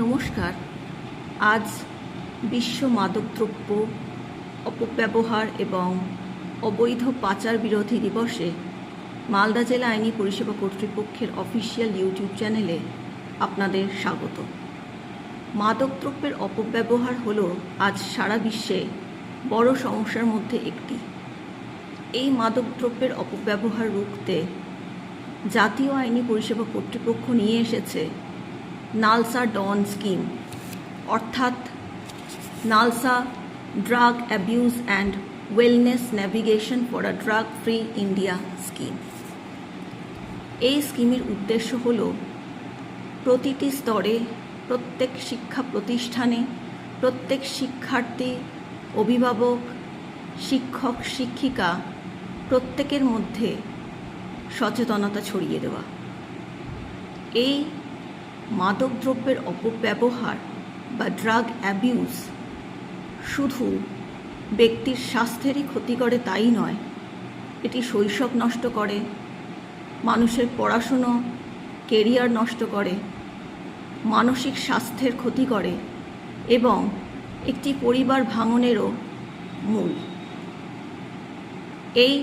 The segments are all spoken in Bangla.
নমস্কার। আজ বিশ্ব মাদকদ্রব্য অপব্যবহার এবং অবৈধ পাচার বিরোধী দিবসে মালদা জেলা আইনি পরিষেবা কর্তৃপক্ষের অফিসিয়াল ইউটিউব চ্যানেলে আপনাদের স্বাগত। মাদকদ্রব্যের অপব্যবহার হলো আজ সারা বিশ্বে বড় সমস্যার মধ্যে একটি। এই মাদকদ্রব্যের অপব্যবহার রুখতে জাতীয় আইনি পরিষেবা কর্তৃপক্ষ নিয়ে এসেছে নালসা ডন স্কিম, অর্থাৎ NALSA drug abuse and wellness navigation for a drug free India scheme. এই স্কিমের উদ্দেশ্য হল প্রতিটি স্তরে, প্রত্যেক শিক্ষা প্রতিষ্ঠানে, প্রত্যেক শিক্ষার্থী, অভিভাবক, শিক্ষক, শিক্ষিকা প্রত্যেকের মধ্যে সচেতনতা ছড়িয়ে দেওয়া। এই মাদকদ্রব্যের অপব্যবহার বা ড্রাগ অ্যাবিউজ শুধু ব্যক্তির স্বাস্থ্যেরই ক্ষতি করে তাই নয়, এটি শৈশব নষ্ট করে, মানুষের পড়াশুনো, কেরিয়ার নষ্ট করে, মানসিক স্বাস্থ্যের ক্ষতি করে এবং একটি পরিবার ভাঙনেরও মূল। এই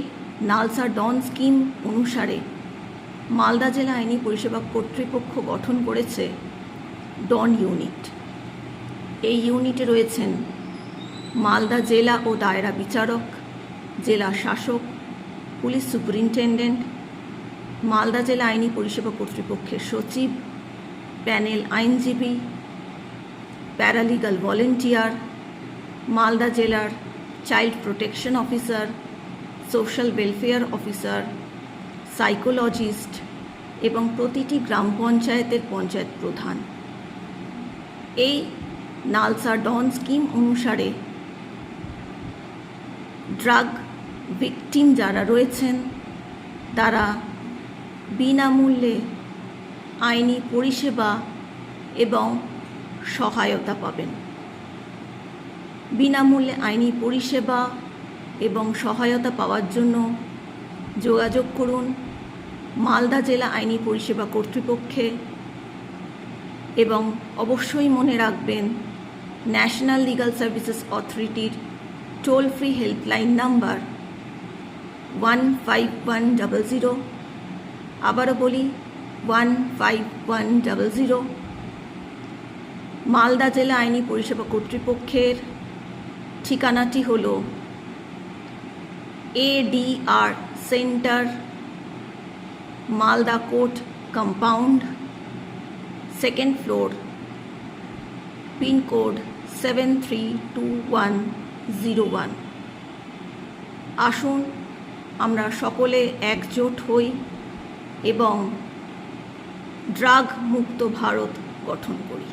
নালসা ডন স্কিম অনুসারে মালদা জেলা আইনি পরিষেবা কর্তৃপক্ষ গঠন করেছে ডন ইউনিট। এই ইউনিটে রয়েছেন মালদা জেলা ও দায়রা বিচারক, জেলা শাসক, পুলিশ সুপারিনটেন্ডেন্ট, মালদা জেলা আইনি পরিষেবা কর্তৃপক্ষের সচিব, প্যানেল আইনজীবী, প্যারালিগাল ভলেন্টিয়ার, মালদা জেলার child protection officer, social welfare officer, psychologist এবং প্রতিটি গ্রাম পঞ্চায়েতের পঞ্চায়েত প্রধান। এই নালসা ডন স্কিম অনুসারে ড্রাগ ভিকটিম যারা রয়েছেন তারা বিনামূল্যে আইনি পরিষেবা এবং সহায়তা পাবেন। বিনামূল্যে আইনি পরিষেবা এবং সহায়তা পাওয়ার জন্য যোগাযোগ করুন মালদা জেলা আইনি পরিষেবা কর্তৃপক্ষে এবং অবশ্যই মনে রাখবেন ন্যাশনাল লিগাল সার্ভিসেস অথরিটির টোল ফ্রি হেল্পলাইন নাম্বার 15100। আবারও বলি 15100। মালদা জেলা আইনি পরিষেবা কর্তৃপক্ষের ঠিকানাটি হল ADR centre, Malda court compound, 2nd floor, pin code 732101। আসুন আমরা সকলে একজোট হই এবং ড্রাগ মুক্ত ভারত গঠন করি।